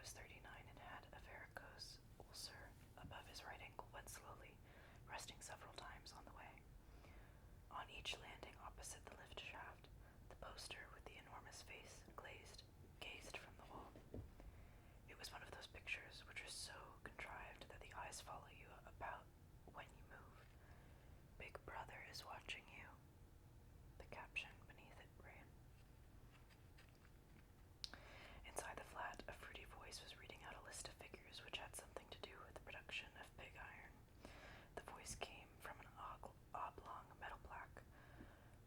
was 39 and had a varicose ulcer above his right ankle, went slowly, resting several times on the way. On each landing opposite the lift shaft, the poster with the enormous face gazed from the wall. It was one of those pictures which are so contrived that the eyes follow you about when you move. Big Brother is watching you, the caption beneath it ran. Inside the flat, a fruity voice was reading out a list of figures which had something to do with the production of pig iron. The voice came from an oblong metal plaque,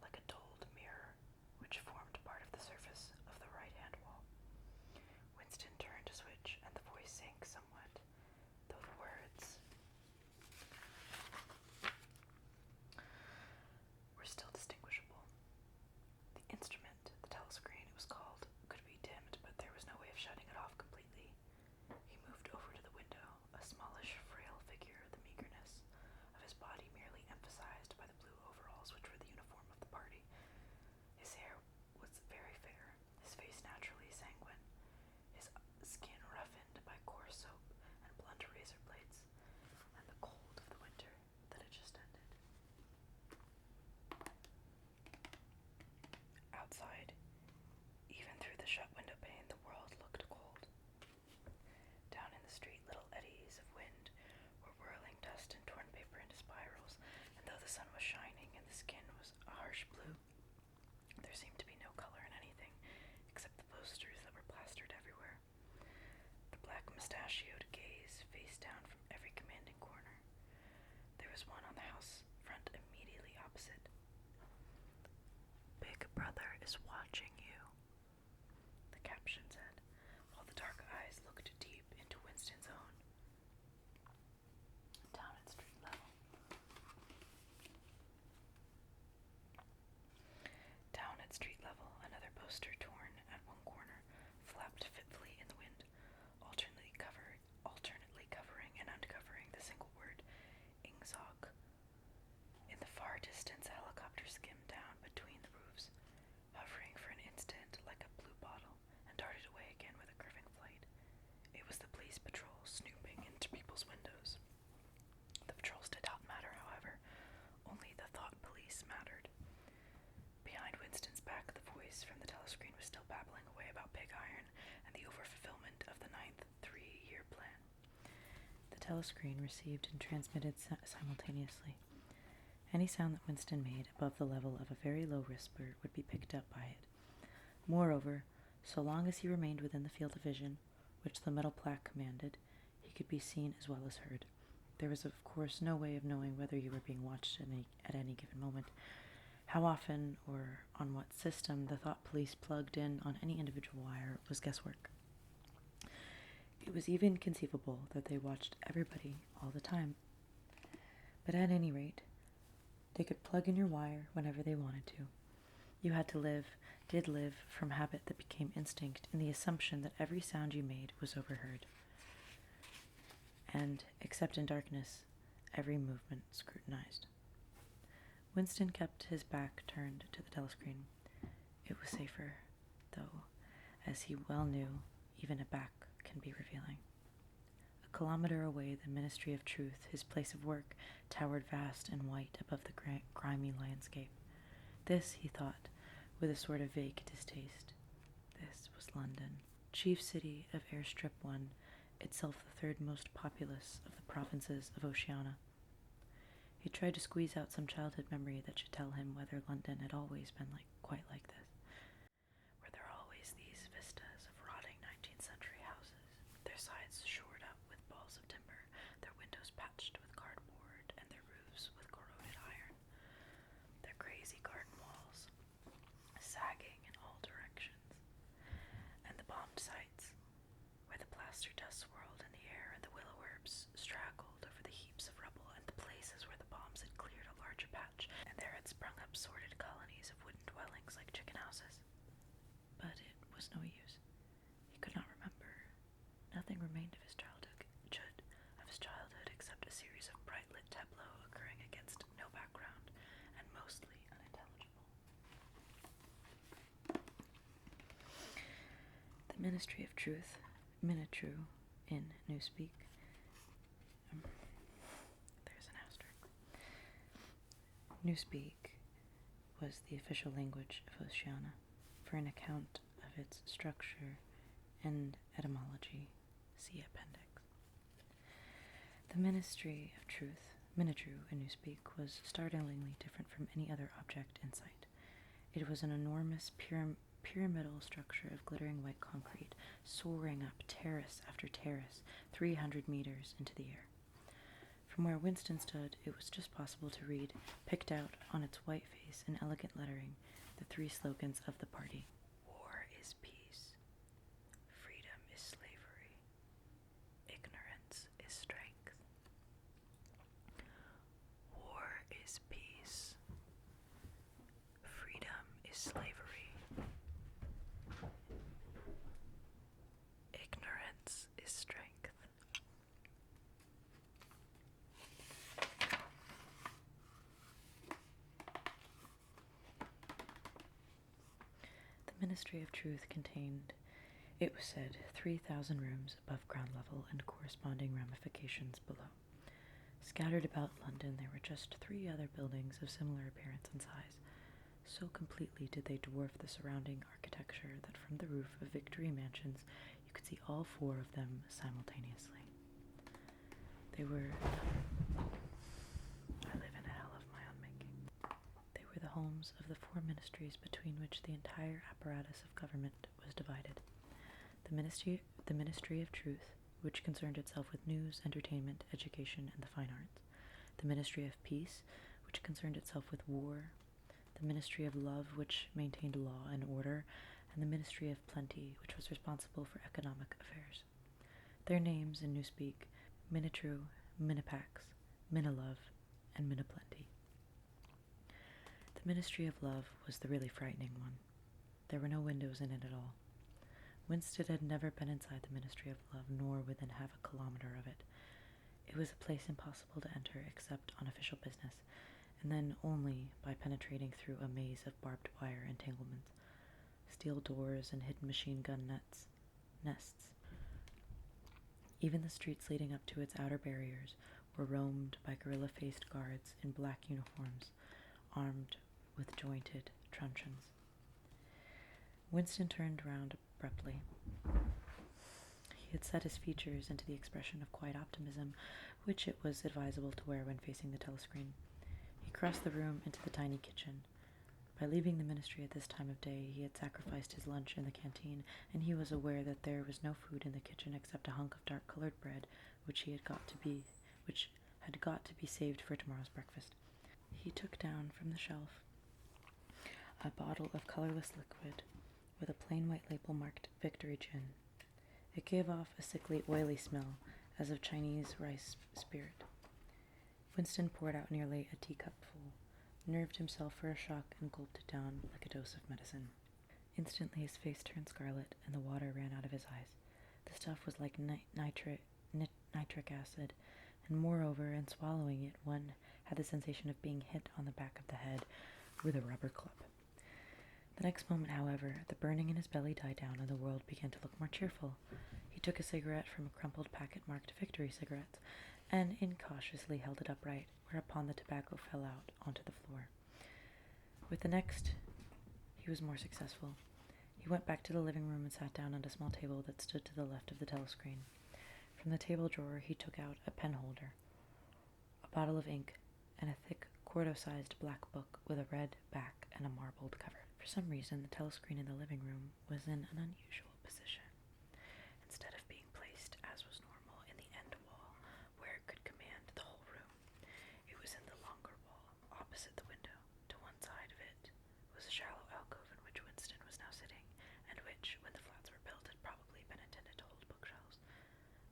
like a dulled mirror, which formed part of the surface of the right-hand wall. Winston turned a switch, and the voice sank somewhat, though the words were still distinguishable. The instrument, the telescreen it was called, could be dimmed, but there was no way of shutting it off completely. He moved over to the window, a smallish, frail figure, the meagerness of his body merely emphasized by the blue overalls which were the uniform of the party. His hair was very fair, his face naturally sanguine, his skin roughened by coarse soap and blunt razor blades, and the cold of the winter that had just ended. Outside, even through the shut window pane, the world looked cold. Down in the street, little eddies of wind were whirling dust and torn paper into spirals, and though the sun was shining and the skin was a harsh blue, there seemed to be no color in anything except the posters that were plastered everywhere. The black mustachioed gaze faced down from every commanding corner. There was one on the house front immediately opposite. Big Brother is watching you, the caption said, while the dark eyes looked deep into Winston's own. Down at street level. Down at street level, another poster torn at one corner flapped fitfully in the wind, alternately covering and uncovering the single word, Ingzog. In the far distance, a helicopter skimmed down between the roofs, hovering for an instant like a blue bottle, and darted away again with a curving flight. It was the police patrol snooping into people's windows. The patrols did not matter, however. Only the thought police mattered. Behind Winston's back, the voice from the telescreen was still babbling away about pig iron and the overfulfillment of the 9th 3-year plan. The telescreen received and transmitted simultaneously. Any sound that Winston made above the level of a very low whisper would be picked up by it. Moreover, so long as he remained within the field of vision, which the metal plaque commanded, he could be seen as well as heard. There was, of course, no way of knowing whether you were being watched at any given moment. How often or on what system the thought police plugged in on any individual wire was guesswork. It was even conceivable that they watched everybody all the time. But at any rate, they could plug in your wire whenever they wanted to. You did live from habit that became instinct in the assumption that every sound you made was overheard. And, except in darkness, every movement scrutinized. Winston kept his back turned to the telescreen. It was safer, though, as he well knew, even a back can be revealing. A kilometer away, the Ministry of Truth, his place of work, towered vast and white above the grimy landscape. This, he thought, with a sort of vague distaste. This was London, chief city of Airstrip 1, itself the third most populous of the provinces of Oceania. He tried to squeeze out some childhood memory that should tell him whether London had always been quite like this. Were there always these vistas of rotting 19th century houses, their sides shored up with balls of timber, their windows patched with cardboard, and their roofs with corroded iron, their crazy garden walls sagging in all directions, and the bombed sites, where the plaster dust swirled in the air and the willow herbs straggled over the heaps of rubble, and the places where the bombs had cleared a larger patch, and there had sprung up sordid colonies of wooden dwellings like chicken houses. But it was no use. He could not remember. Nothing remained of his childhood except a series of bright lit tableaux occurring against no background and mostly unintelligible. The Ministry of Truth Minitru in Newspeak. There's an asterisk. Newspeak was the official language of Oceania. For an account of its structure and etymology, see appendix. The Ministry of Truth, Minitru in Newspeak, was startlingly different from any other object in sight. It was an enormous pyramidal structure of glittering white concrete, soaring up terrace after terrace, 300 meters into the air. From where Winston stood, it was just possible to read, picked out on its white face in elegant lettering, the 3 slogans of the party. War is peace. Freedom is slavery. Ignorance is strength. War is peace. Freedom is slavery. Ignorance is strength. The Ministry of Truth contained, it was said, 3,000 rooms above ground level and corresponding ramifications below. Scattered about London, there were just 3 other buildings of similar appearance and size. So completely did they dwarf the surrounding architecture that from the roof of Victory Mansions you could see all 4 of them simultaneously. They were... I live in a hell of my own making. They were the homes of the 4 ministries between which the entire apparatus of government was divided. The Ministry of Truth, which concerned itself with news, entertainment, education, and the fine arts. The Ministry of Peace, which concerned itself with war. The Ministry of Love, which maintained law and order, and the Ministry of Plenty, which was responsible for economic affairs. Their names in Newspeak, Minitru, Minipax, Minilove, and Miniplenty. The Ministry of Love was the really frightening one. There were no windows in it at all. Winston had never been inside the Ministry of Love, nor within half a kilometer of it. It was a place impossible to enter except on official business, and then only by penetrating through a maze of barbed wire entanglements, steel doors, and hidden machine gun nests. Even the streets leading up to its outer barriers were roamed by gorilla-faced guards in black uniforms, armed with jointed truncheons. Winston turned round abruptly. He had set his features into the expression of quiet optimism, which it was advisable to wear when facing the telescreen. He crossed the room into the tiny kitchen. By leaving the ministry at this time of day, he had sacrificed his lunch in the canteen, and he was aware that there was no food in the kitchen except a hunk of dark-colored bread, which had got to be saved for tomorrow's breakfast. He took down from the shelf a bottle of colorless liquid with a plain white label marked Victory Gin. It gave off a sickly, oily smell, as of Chinese rice spirit. Winston poured out nearly a teacupful, nerved himself for a shock, and gulped it down like a dose of medicine. Instantly his face turned scarlet, and the water ran out of his eyes. The stuff was like nitric acid, and moreover, in swallowing it, one had the sensation of being hit on the back of the head with a rubber club. The next moment, however, the burning in his belly died down, and the world began to look more cheerful. He took a cigarette from a crumpled packet marked Victory Cigarettes, and incautiously held it upright, whereupon the tobacco fell out onto the floor. With the next, he was more successful. He went back to the living room and sat down at a small table that stood to the left of the telescreen. From the table drawer he took out a pen holder, a bottle of ink, and a thick, quarto-sized black book with a red back and a marbled cover. For some reason, the telescreen in the living room was in an unusual position. Instead of being placed, as was normal, in the end wall, where it could command the whole room, it was in the longer wall, opposite the window. To one side of it was a shallow alcove in which Winston was now sitting, and which, when the flats were built, had probably been intended to hold bookshelves.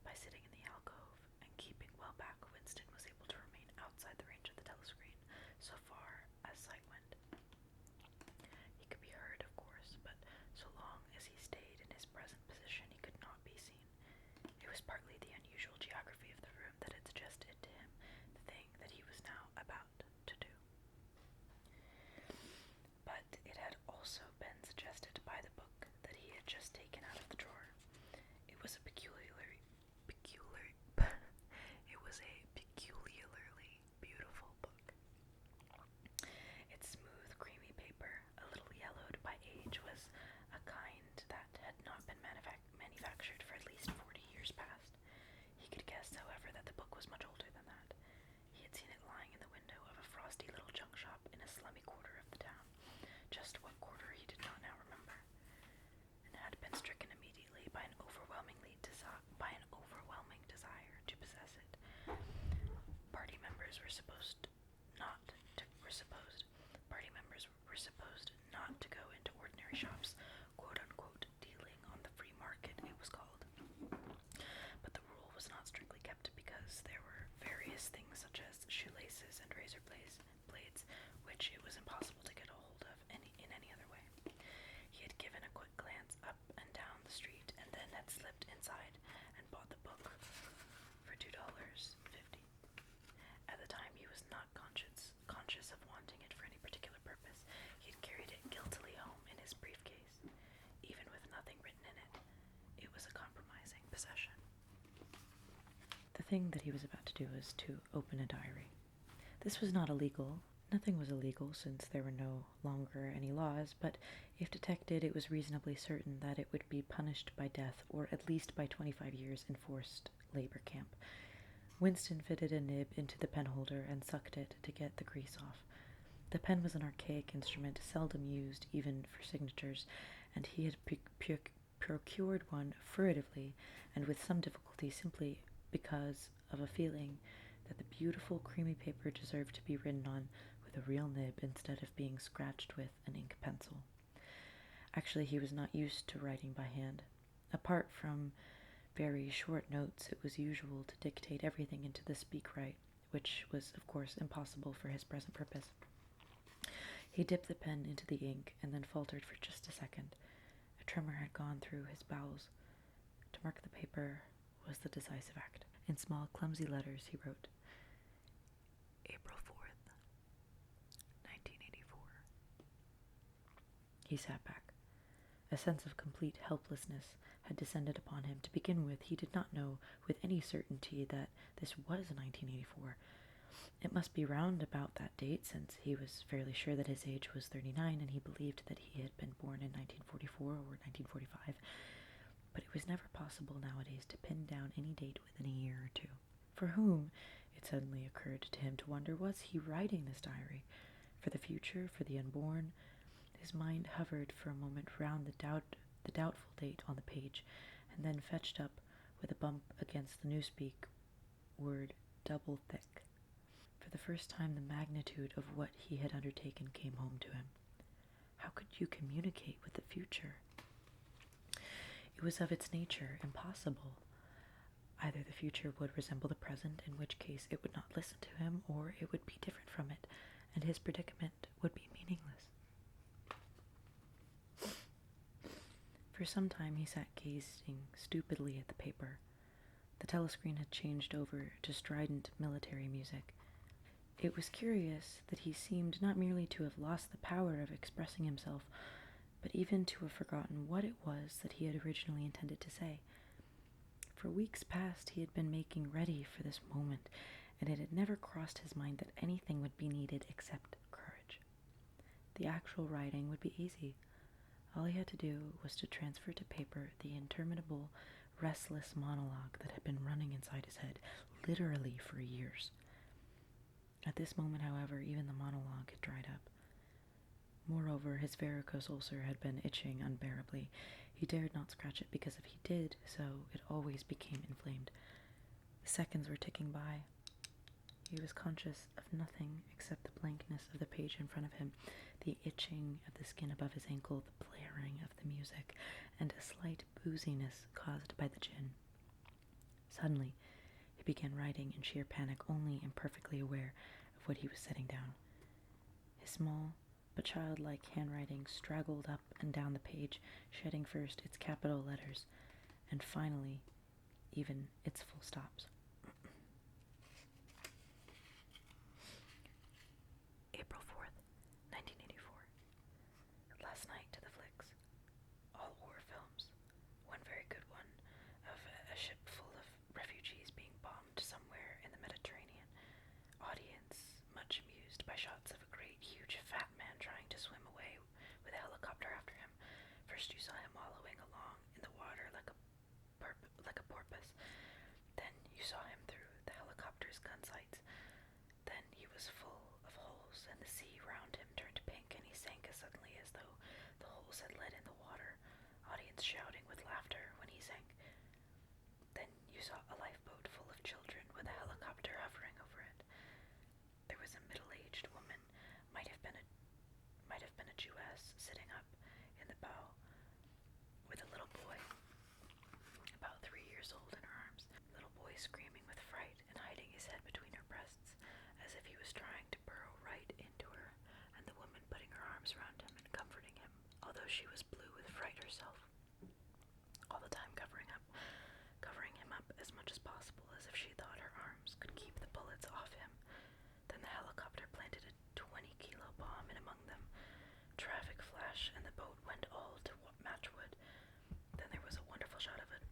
By sitting in the alcove and keeping well back, Winston was able to remain outside the range of the telescreen, so far as sight went. He could be heard, of course, but so long as he stayed in his was a compromising possession. The thing that he was about to do was to open a diary. This was not illegal. Nothing was illegal since there were no longer any laws, but if detected, it was reasonably certain that it would be punished by death or at least by 25 years in forced labor camp. Winston fitted a nib into the pen holder and sucked it to get the grease off. The pen was an archaic instrument, seldom used even for signatures, and he had procured one furtively and with some difficulty simply because of a feeling that the beautiful creamy paper deserved to be written on with a real nib instead of being scratched with an ink pencil. Actually, he was not used to writing by hand. Apart from very short notes, it was usual to dictate everything into the speak-write, which was, of course, impossible for his present purpose. He dipped the pen into the ink and then faltered for just a second. A tremor had gone through his bowels. To mark the paper was the decisive act. In small, clumsy letters, he wrote, April 4th, 1984. He sat back. A sense of complete helplessness had descended upon him. To begin with, he did not know with any certainty that this was 1984. It must be round about that date, since he was fairly sure that his age was 39, and he believed that he had been born in 1944 or 1945. But it was never possible nowadays to pin down any date within a year or two. For whom, it suddenly occurred to him to wonder, was he writing this diary? For the future, for the unborn? His mind hovered for a moment round the doubtful date on the page, and then fetched up with a bump against the newspeak word double thick. For the first time the magnitude of what he had undertaken came home to him. How could you communicate with the future? It was of its nature impossible. Either the future would resemble the present, in which case it would not listen to him, or it would be different from it, and his predicament would be meaningless. For some time he sat gazing stupidly at the paper. The telescreen had changed over to strident military music. It was curious that he seemed not merely to have lost the power of expressing himself, but even to have forgotten what it was that he had originally intended to say. For weeks past he had been making ready for this moment, and it had never crossed his mind that anything would be needed except courage. The actual writing would be easy. All he had to do was to transfer to paper the interminable, restless monologue that had been running inside his head, literally for years. At this moment, however, even the monologue had dried up. Moreover, his varicose ulcer had been itching unbearably. He dared not scratch it, because if he did so, it always became inflamed. The seconds were ticking by. He was conscious of nothing except the blankness of the page in front of him, the itching of the skin above his ankle, the blaring of the music, and a slight booziness caused by the gin. Suddenly, he began writing in sheer panic, only imperfectly aware of what he was setting down. His small but childlike handwriting straggled up and down the page, shedding first its capital letters, and finally even its full stops. April 4th, 1984. Last night to the flicks. All war films. One very good one of a ship full of refugees being bombed somewhere in the Mediterranean. Audience much amused by shots of a great, huge, fat man trying to swim away with a helicopter after him. First you saw him wallowing along in the water like a porpoise. Then you saw him through the helicopter's gun sights. Then he was full of holes, and the sea round him turned pink, and he sank as suddenly as though the holes had let in the water, audience shouting with laughter when he sank. Then you saw a lifeboat full of children with a helicopter hovering over it. There was a middle-aged woman, might have been a Jewess, sitting up in the bow with a little boy about 3 years old in her arms. Little boy screaming with fright and hiding his head between her breasts, as if he was trying to burrow right into her, and the woman putting her arms around him and comforting him, although she was blue with fright herself. All the time covering him up as much as possible, as if she thought her arms could keep the bullets off him. Then the helicopter planted a 20-kilo bomb in among them. Traffic flash, and the boat went all to matchwood. Then there was a wonderful shot of a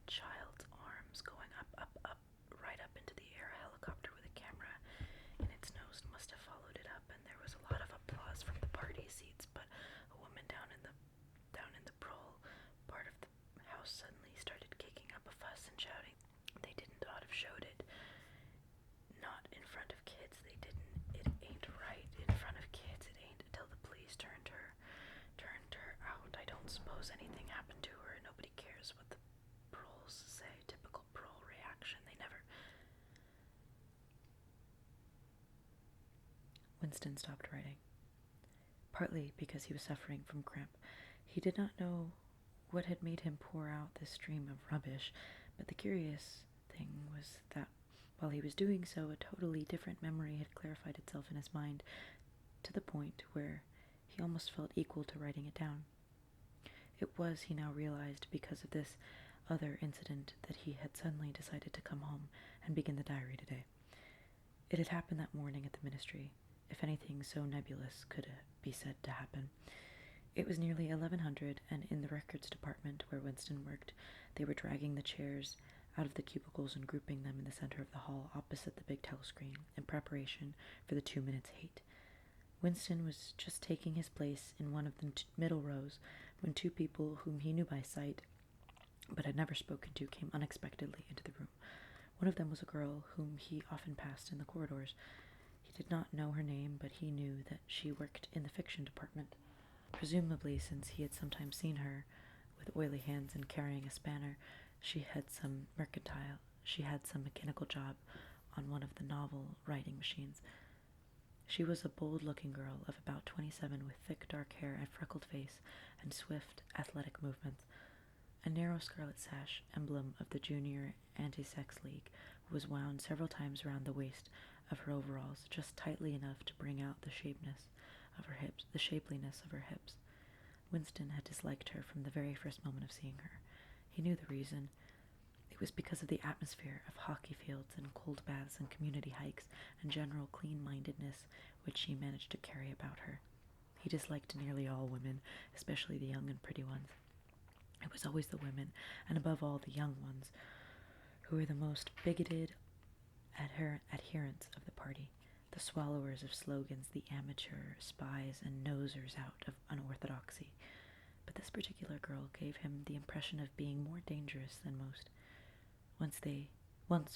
suppose anything happened to her. Nobody cares what the proles say. Typical prole reaction. They never. Winston stopped writing, partly because he was suffering from cramp. He did not know what had made him pour out this stream of rubbish, but the curious thing was that while he was doing so, a totally different memory had clarified itself in his mind to the point where he almost felt equal to writing it down. It was, he now realized, because of this other incident that he had suddenly decided to come home and begin the diary today. It had happened that morning at the ministry, if anything so nebulous could be said to happen. It was nearly 1100, and in the records department where Winston worked, they were dragging the chairs out of the cubicles and grouping them in the center of the hall opposite the big telescreen in preparation for the 2 minutes hate. Winston was just taking his place in one of the middle rows when 2 people whom he knew by sight but had never spoken to came unexpectedly into the room. One of them was a girl whom he often passed in the corridors. He did not know her name, but he knew that she worked in the fiction department, presumably since he had sometimes seen her with oily hands and carrying a spanner. She had some mechanical job on one of the novel writing machines. She was a bold-looking girl of about 27 with thick dark hair and freckled face and swift, athletic movements. A narrow scarlet sash, emblem of the Junior Anti-Sex League, was wound several times around the waist of her overalls, just tightly enough to bring out the shapeliness of her hips. Winston had disliked her from the very first moment of seeing her. He knew the reason. It was because of the atmosphere of hockey fields and cold baths and community hikes and general clean-mindedness which she managed to carry about her. He disliked nearly all women, especially the young and pretty ones. It was always the women, and above all the young ones, who were the most bigoted adherents of the party, the swallowers of slogans, the amateur spies and nosers out of unorthodoxy. But this particular girl gave him the impression of being more dangerous than most. Once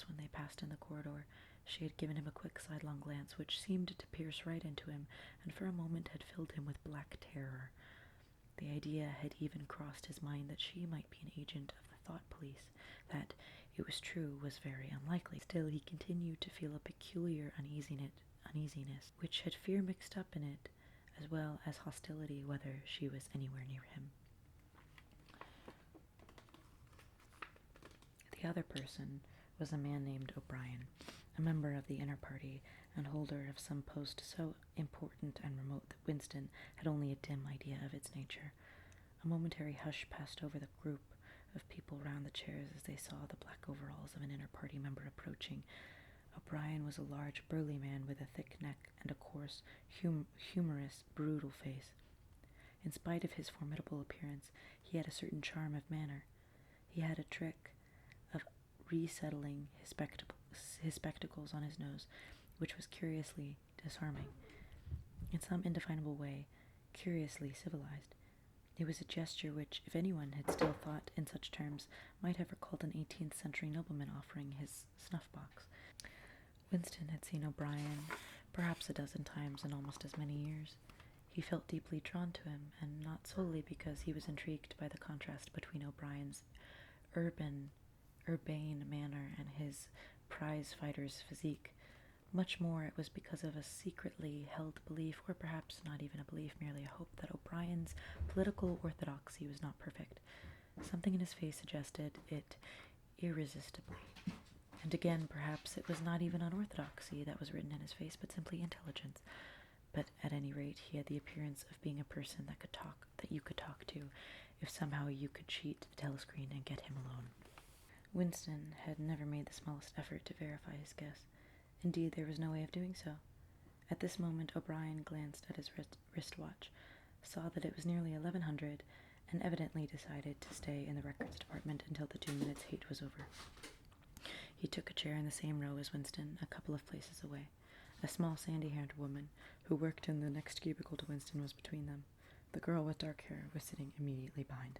when they passed in the corridor, she had given him a quick sidelong glance which seemed to pierce right into him, and for a moment had filled him with black terror. The idea had even crossed his mind that she might be an agent of the thought police. That, it was true, was very unlikely. Still, he continued to feel a peculiar uneasiness, which had fear mixed up in it, as well as hostility whether she was anywhere near him. The other person was a man named O'Brien, a member of the inner party and holder of some post so important and remote that Winston had only a dim idea of its nature. A momentary hush passed over the group of people round the chairs as they saw the black overalls of an inner party member approaching. O'Brien was a large, burly man with a thick neck and a coarse, humorous, brutal face. In spite of his formidable appearance, he had a certain charm of manner. He had a trick of resettling his spectacles on his nose, which was curiously disarming. In some indefinable way, curiously civilized. It was a gesture which, if anyone had still thought in such terms, might have recalled an 18th century nobleman offering his snuff-box. Winston had seen O'Brien perhaps a dozen times in almost as many years. He felt deeply drawn to him, and not solely because he was intrigued by the contrast between O'Brien's urbane manner and his prize-fighter's physique. Much more it was because of a secretly held belief, or perhaps not even a belief, merely a hope, that O'Brien's political orthodoxy was not perfect. Something in his face suggested it irresistibly. And again, perhaps it was not even unorthodoxy that was written in his face, but simply intelligence. But at any rate, he had the appearance of being a person that you could talk to, if somehow you could cheat the telescreen and get him alone. Winston had never made the smallest effort to verify his guess. Indeed, there was no way of doing so. At this moment, O'Brien glanced at his wristwatch, saw that it was nearly 1100, and evidently decided to stay in the records department until the 2 minutes hate was over. He took a chair in the same row as Winston, a couple of places away. A small sandy-haired woman, who worked in the next cubicle to Winston, was between them. The girl with dark hair was sitting immediately behind.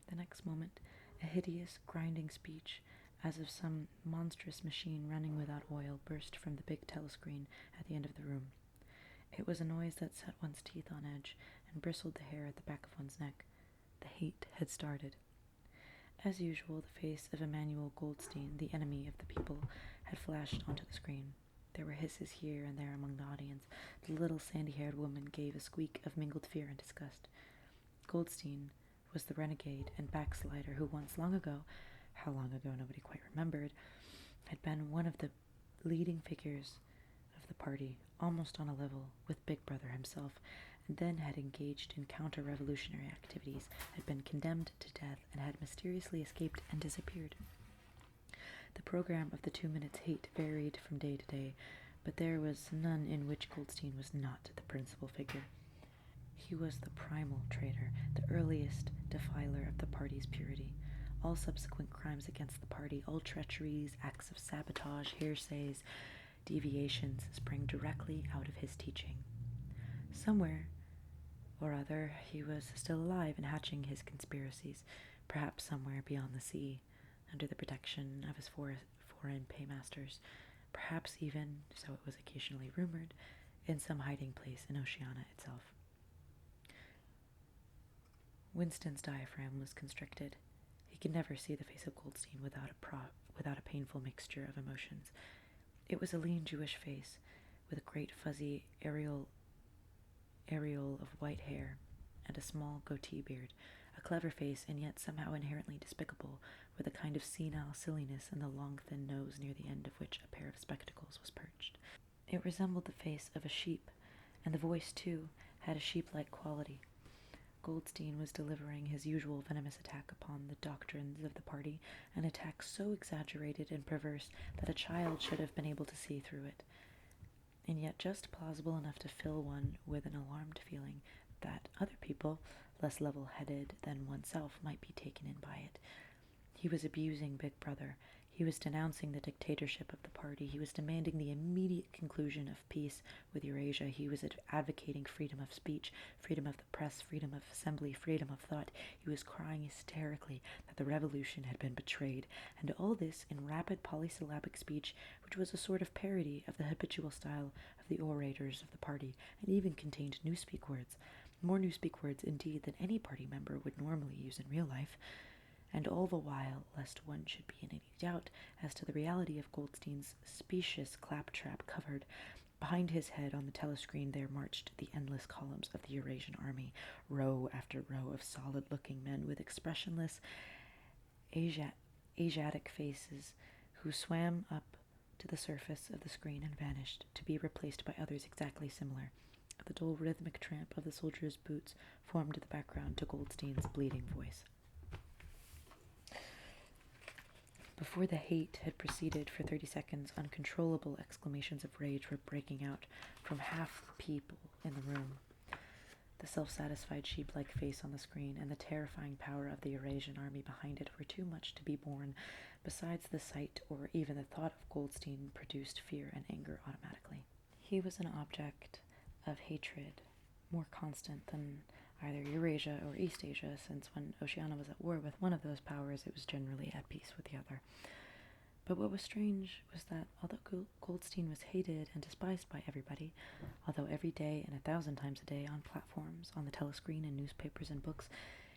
The next moment, a hideous, grinding speech, as of some monstrous machine running without oil, burst from the big telescreen at the end of the room. It was a noise that set one's teeth on edge and bristled the hair at the back of one's neck. the hate had started. As usual, the face of Emmanuel Goldstein, the enemy of the people, had flashed onto the screen. There were hisses here and there among the audience. The little sandy-haired woman gave a squeak of mingled fear and disgust. Goldstein was the renegade and backslider who once long ago, how long ago nobody quite remembered, had been one of the leading figures of the party, almost on a level with Big Brother himself, and then had engaged in counter-revolutionary activities, had been condemned to death, and had mysteriously escaped and disappeared. The program of the 2 Minutes Hate varied from day to day, but there was none in which Goldstein was not the principal figure. He was the primal traitor, the earliest defiler of the party's purity. All subsequent crimes against the party, all treacheries, acts of sabotage, hearsays, deviations, sprang directly out of his teaching. Somewhere or other, he was still alive and hatching his conspiracies, perhaps somewhere beyond the sea, under the protection of his foreign paymasters, perhaps even, so it was occasionally rumored, in some hiding place in Oceania itself. Winston's diaphragm was constricted. He could never see the face of Goldstein without a painful mixture of emotions. It was a lean Jewish face, with a great fuzzy areole of white hair, and a small goatee beard, a clever face, and yet somehow inherently despicable, with a kind of senile silliness in the long, thin nose near the end of which a pair of spectacles was perched. It resembled the face of a sheep, and the voice, too, had a sheep-like quality. Goldstein was delivering his usual venomous attack upon the doctrines of the party, an attack so exaggerated and perverse that a child should have been able to see through it, and yet just plausible enough to fill one with an alarmed feeling that other people, less level-headed than oneself, might be taken in by it. He was abusing Big Brother. He was denouncing the dictatorship of the party. He was demanding the immediate conclusion of peace with Eurasia. He was advocating freedom of speech, freedom of the press, freedom of assembly, freedom of thought. He was crying hysterically that the revolution had been betrayed, and all this in rapid polysyllabic speech, which was a sort of parody of the habitual style of the orators of the party, and even contained newspeak words, more newspeak words indeed than any party member would normally use in real life. And all the while, lest one should be in any doubt as to the reality of Goldstein's specious claptrap covered, behind his head on the telescreen there marched the endless columns of the Eurasian army, row after row of solid-looking men with expressionless Asiatic faces who swam up to the surface of the screen and vanished, to be replaced by others exactly similar. The dull rhythmic tramp of the soldiers' boots formed the background to Goldstein's bleeding voice. Before the hate had proceeded for 30 seconds, uncontrollable exclamations of rage were breaking out from half the people in the room. The self-satisfied sheep-like face on the screen and the terrifying power of the Eurasian army behind it were too much to be borne. Besides, the sight or even the thought of Goldstein produced fear and anger automatically. He was an object of hatred, more constant than either Eurasia or East Asia, since when Oceania was at war with one of those powers, it was generally at peace with the other. But what was strange was that although Goldstein was hated and despised by everybody, although every day and 1,000 times a day on platforms, on the telescreen, in newspapers and books,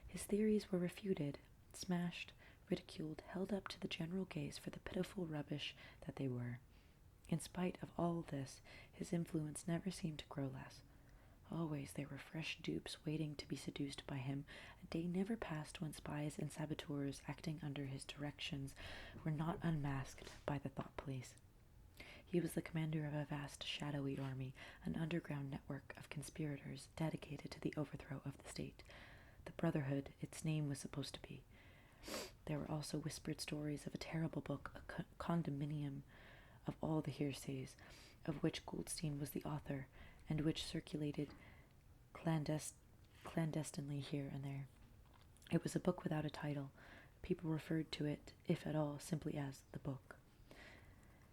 his theories were refuted, smashed, ridiculed, held up to the general gaze for the pitiful rubbish that they were. In spite of all this, his influence never seemed to grow less. Always there were fresh dupes waiting to be seduced by him. A day never passed when spies and saboteurs acting under his directions were not unmasked by the thought police. He was the commander of a vast shadowy army, an underground network of conspirators dedicated to the overthrow of the state. The Brotherhood, its name was supposed to be. There were also whispered stories of a terrible book, a condominium of all the hearsays, of which Goldstein was the author, and which circulated clandestinely here and there. It was a book without a title. People referred to it, if at all, simply as the book.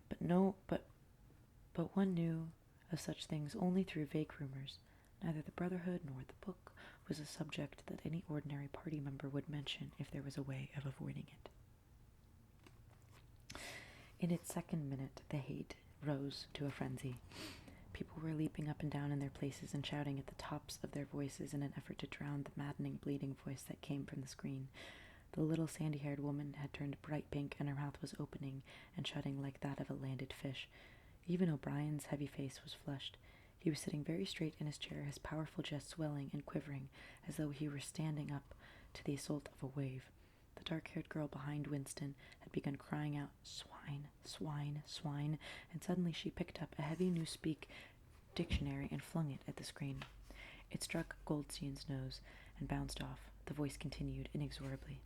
But one knew of such things only through vague rumors. Neither the Brotherhood nor the book was a subject that any ordinary party member would mention if there was a way of avoiding it. In its second minute, the hate rose to a frenzy. People were leaping up and down in their places and shouting at the tops of their voices in an effort to drown the maddening, bleeding voice that came from the screen. The little sandy-haired woman had turned bright pink, and her mouth was opening and shutting like that of a landed fish. Even O'Brien's heavy face was flushed. He was sitting very straight in his chair, his powerful chest swelling and quivering, as though he were standing up to the assault of a wave. The dark-haired girl behind Winston had begun crying out, "Swine, swine, swine," and suddenly she picked up a heavy Newspeak dictionary and flung it at the screen. It struck Goldstein's nose and bounced off. The voice continued inexorably.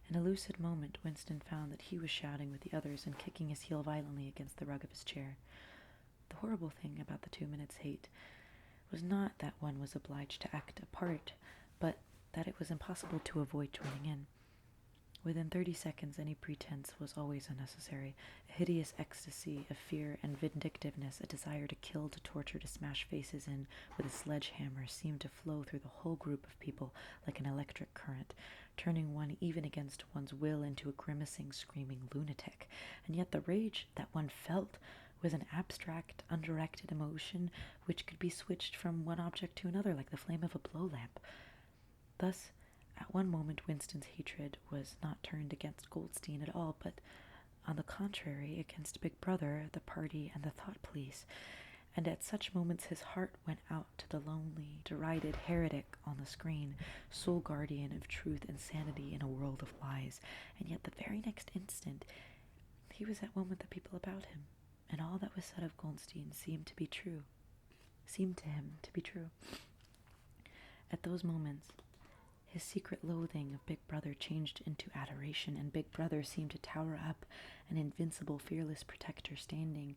In a lucid moment, Winston found that he was shouting with the others and kicking his heel violently against the rug of his chair. The horrible thing about the 2 minutes hate was not that one was obliged to act a part, but that it was impossible to avoid joining in. Within 30 seconds, any pretense was always unnecessary. A hideous ecstasy of fear and vindictiveness, a desire to kill, to torture, to smash faces in with a sledgehammer seemed to flow through the whole group of people like an electric current, turning one even against one's will into a grimacing, screaming lunatic. And yet the rage that one felt was an abstract, undirected emotion which could be switched from one object to another like the flame of a blow lamp. Thus, at one moment Winston's hatred was not turned against Goldstein at all, but on the contrary against Big Brother, the party, and the thought police. And at such moments his heart went out to the lonely, derided heretic on the screen, sole guardian of truth and sanity in a world of lies. And yet the very next instant he was at one with the people about him, and all that was said of Goldstein seemed to him to be true. At those moments, his secret loathing of Big Brother changed into adoration, and Big Brother seemed to tower up, an invincible, fearless protector standing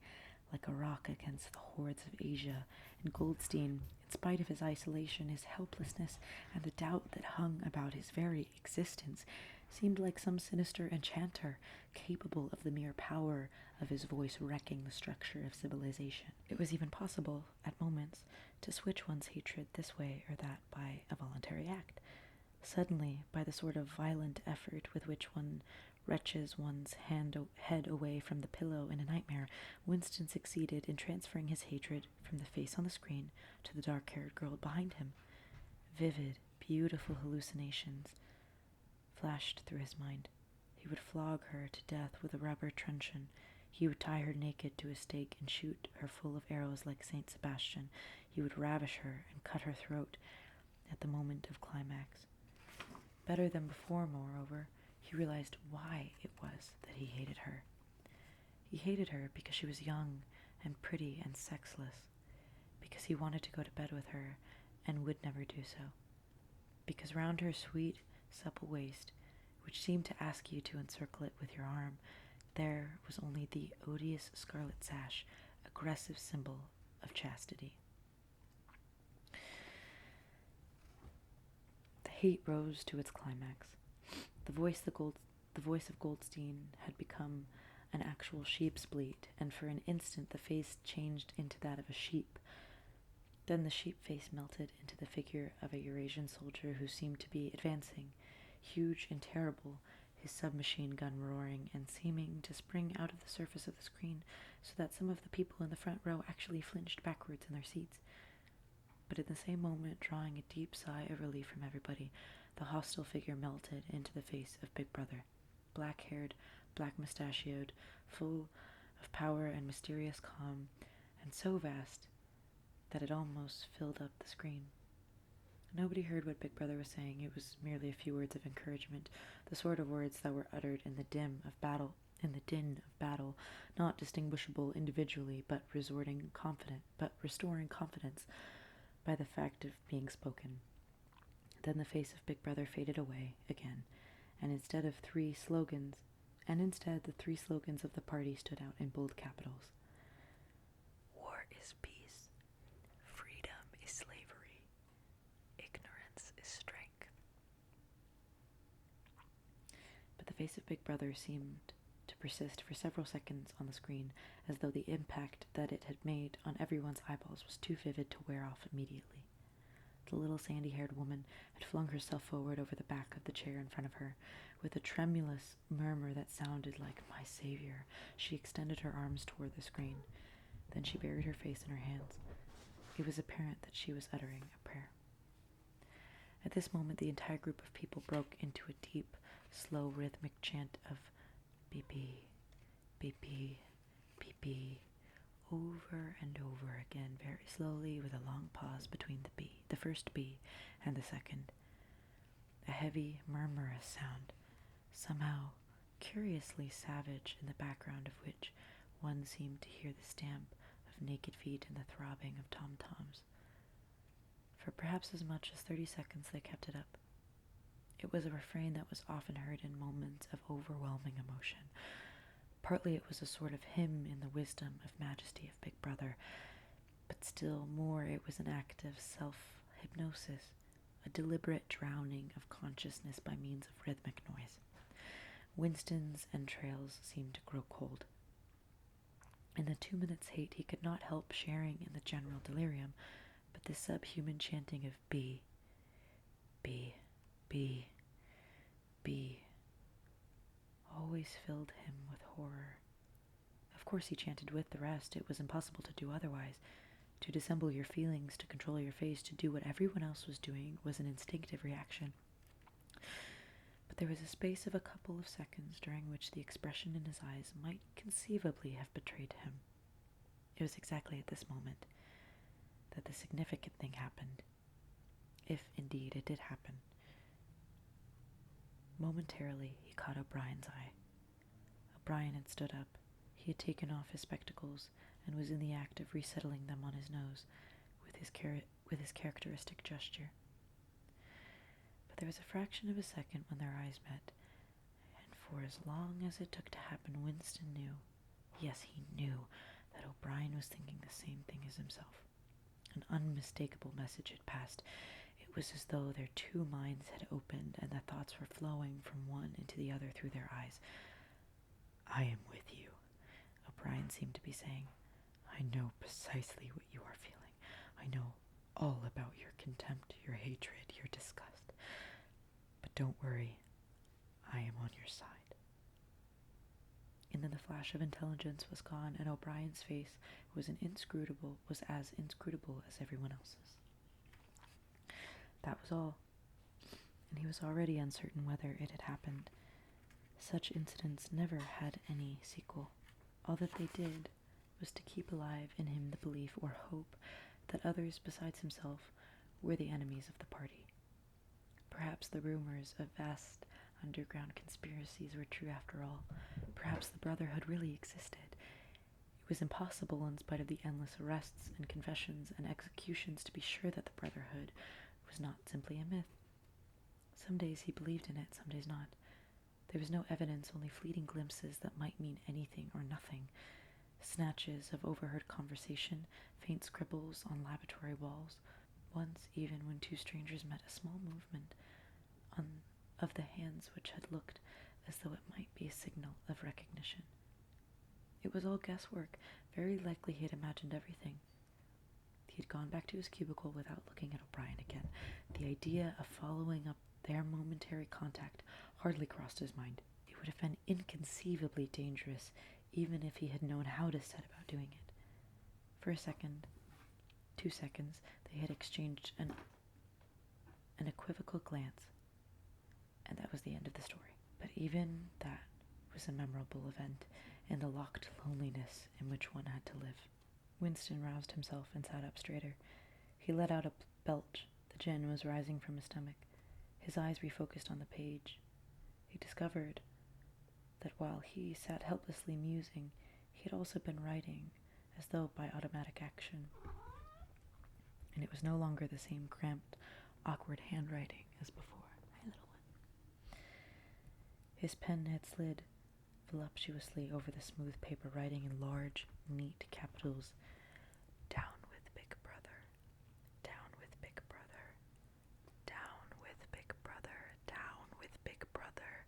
like a rock against the hordes of Asia. And Goldstein, in spite of his isolation, his helplessness, and the doubt that hung about his very existence, seemed like some sinister enchanter, capable of the mere power of his voice wrecking the structure of civilization. It was even possible, at moments, to switch one's hatred this way or that by a voluntary act. Suddenly, by the sort of violent effort with which one wrenches one's head away from the pillow in a nightmare, Winston succeeded in transferring his hatred from the face on the screen to the dark-haired girl behind him. Vivid, beautiful hallucinations flashed through his mind. He would flog her to death with a rubber truncheon. He would tie her naked to a stake and shoot her full of arrows like Saint Sebastian. He would ravish her and cut her throat at the moment of climax. Better than before, moreover, he realized why it was that he hated her. He hated her because she was young and pretty and sexless, because he wanted to go to bed with her and would never do so, because round her sweet, supple waist, which seemed to ask you to encircle it with your arm, there was only the odious scarlet sash, aggressive symbol of chastity. Hate rose to its climax. The voice of Goldstein had become an actual sheep's bleat, and for an instant the face changed into that of a sheep. Then the sheep face melted into the figure of a Eurasian soldier who seemed to be advancing, huge and terrible, his submachine gun roaring and seeming to spring out of the surface of the screen, so that some of the people in the front row actually flinched backwards in their seats. But at the same moment, drawing a deep sigh of relief from everybody, the hostile figure melted into the face of Big Brother, black-haired, black-mustachioed, full of power and mysterious calm, and so vast that it almost filled up the screen. Nobody heard what Big Brother was saying. It was merely a few words of encouragement, the sort of words that were uttered in the din of battle, not distinguishable individually, but restoring confidence by the fact of being spoken. Then the face of Big Brother faded away again, and instead the 3 slogans of the party stood out in bold capitals. War is peace. Freedom is slavery. Ignorance is strength. But the face of Big Brother seemed to persist for several seconds on the screen, as though the impact that it had made on everyone's eyeballs was too vivid to wear off immediately. The little sandy-haired woman had flung herself forward over the back of the chair in front of her. With a tremulous murmur that sounded like "my savior," she extended her arms toward the screen. Then she buried her face in her hands. It was apparent that she was uttering a prayer. At this moment, the entire group of people broke into a deep, slow, rhythmic chant of beep, beep, beep, over and over again, very slowly, with a long pause between the first B and the second. A heavy, murmurous sound, somehow curiously savage, in the background of which one seemed to hear the stamp of naked feet and the throbbing of tom-toms. For perhaps as much as 30 seconds they kept it up. It was a refrain that was often heard in moments of overwhelming emotion. Partly it was a sort of hymn in the wisdom of majesty of Big Brother, but still more it was an act of self-hypnosis, a deliberate drowning of consciousness by means of rhythmic noise. Winston's entrails seemed to grow cold. In the 2 minutes' hate he could not help sharing in the general delirium, but the subhuman chanting of B, B, B, B, always filled him with horror. Of course he chanted with the rest. It was impossible to do otherwise. To dissemble your feelings, to control your face, to do what everyone else was doing was an instinctive reaction. But there was a space of a couple of seconds during which the expression in his eyes might conceivably have betrayed him. It was exactly at this moment that the significant thing happened, if indeed it did happen. Momentarily, he caught O'Brien's eye. O'Brien had stood up. He had taken off his spectacles and was in the act of resettling them on his nose with his characteristic gesture. But there was a fraction of a second when their eyes met, and for as long as it took to happen, Winston knew, yes, he knew, that O'Brien was thinking the same thing as himself. An unmistakable message had passed. It was as though their two minds had opened and the thoughts were flowing from one into the other through their eyes. I am with you, O'Brien seemed to be saying. I know precisely what you are feeling. I know all about your contempt, your hatred, your disgust. But don't worry, I am on your side. And then the flash of intelligence was gone, and O'Brien's face was as inscrutable as everyone else's. That was all, and he was already uncertain whether it had happened. Such incidents never had any sequel. All that they did was to keep alive in him the belief or hope that others besides himself were the enemies of the party. Perhaps the rumors of vast underground conspiracies were true after all. Perhaps the Brotherhood really existed. It was impossible, in spite of the endless arrests and confessions and executions, to be sure that the Brotherhood was not simply a myth. Some days he believed in it, some days not. There was no evidence, only fleeting glimpses that might mean anything or nothing. Snatches of overheard conversation, faint scribbles on laboratory walls. Once, even, when two strangers met, a small movement of the hands which had looked as though it might be a signal of recognition. It was all guesswork. Very likely he had imagined everything. He had gone back to his cubicle without looking at O'Brien again. The idea of following up their momentary contact hardly crossed his mind. It would have been inconceivably dangerous, even if he had known how to set about doing it. For a second, 2 seconds, they had exchanged an equivocal glance, and that was the end of the story. But even that was a memorable event in the locked loneliness in which one had to live. Winston roused himself and sat up straighter. He let out a belch. The gin was rising from his stomach. His eyes refocused on the page. He discovered that while he sat helplessly musing, he had also been writing, as though by automatic action. And it was no longer the same cramped, awkward handwriting as before. My little one. His pen had slid voluptuously over the smooth paper, writing in large, neat capitals, "Down with Big Brother, down with Big Brother, down with Big Brother, down with Big Brother,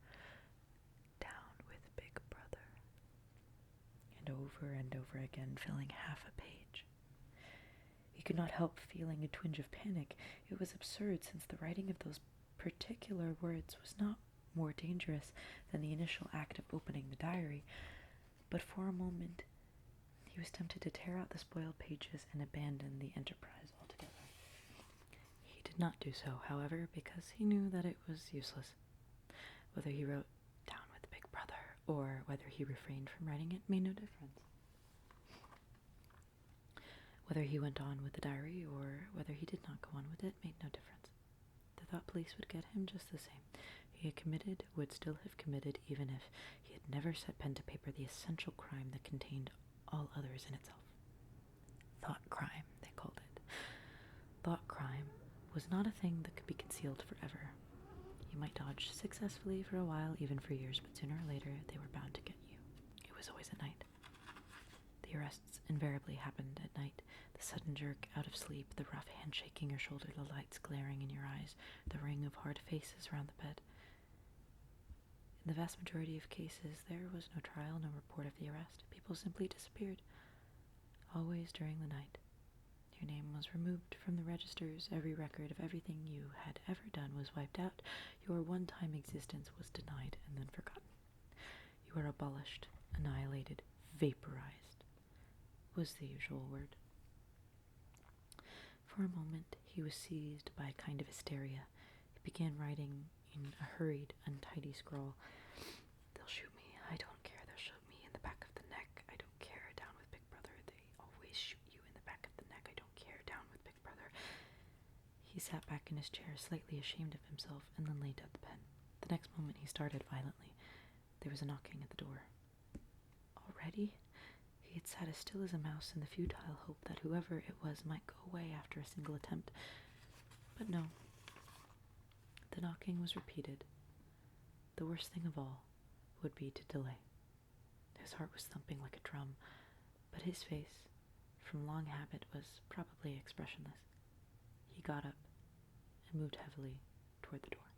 down with Big Brother," and over again, filling half a page. He could not help feeling a twinge of panic. It was absurd, since the writing of those particular words was not more dangerous than the initial act of opening the diary. But for a moment he He was tempted to tear out the spoiled pages and abandon the enterprise altogether. He did not do so, however, because he knew that it was useless. Whether he wrote "Down with Big Brother" or whether he refrained from writing it made no difference. Whether he went on with the diary or whether he did not go on with it made no difference. The thought police would get him just the same. He had committed, would still have committed, even if he had never set pen to paper, the essential crime that contained all others in itself. Thought crime, they called it. Thought crime was not a thing that could be concealed forever. You might dodge successfully for a while, even for years, but sooner or later they were bound to get you. It was always at night. The arrests invariably happened at night. The sudden jerk out of sleep, the rough hand shaking your shoulder, the lights glaring in your eyes, the ring of hard faces around the bed. In the vast majority of cases, there was no trial, no report of the arrest. People simply disappeared. Always during the night. Your name was removed from the registers. Every record of everything you had ever done was wiped out. Your one-time existence was denied and then forgotten. You were abolished, annihilated, vaporized, was the usual word. For a moment, he was seized by a kind of hysteria. He began writing in a hurried, untidy scrawl. They'll shoot me. I don't care. They'll shoot me in the back of the neck. I don't care. Down with Big Brother. They always shoot you in the back of the neck. I don't care. Down with Big Brother. He sat back in his chair, slightly ashamed of himself, and then laid down the pen. The next moment he started violently. There was a knocking at the door. Already? He had sat as still as a mouse in the futile hope that whoever it was might go away after a single attempt. But no. The knocking was repeated. The worst thing of all would be to delay. His heart was thumping like a drum, but his face, from long habit, was probably expressionless. He got up and moved heavily toward the door.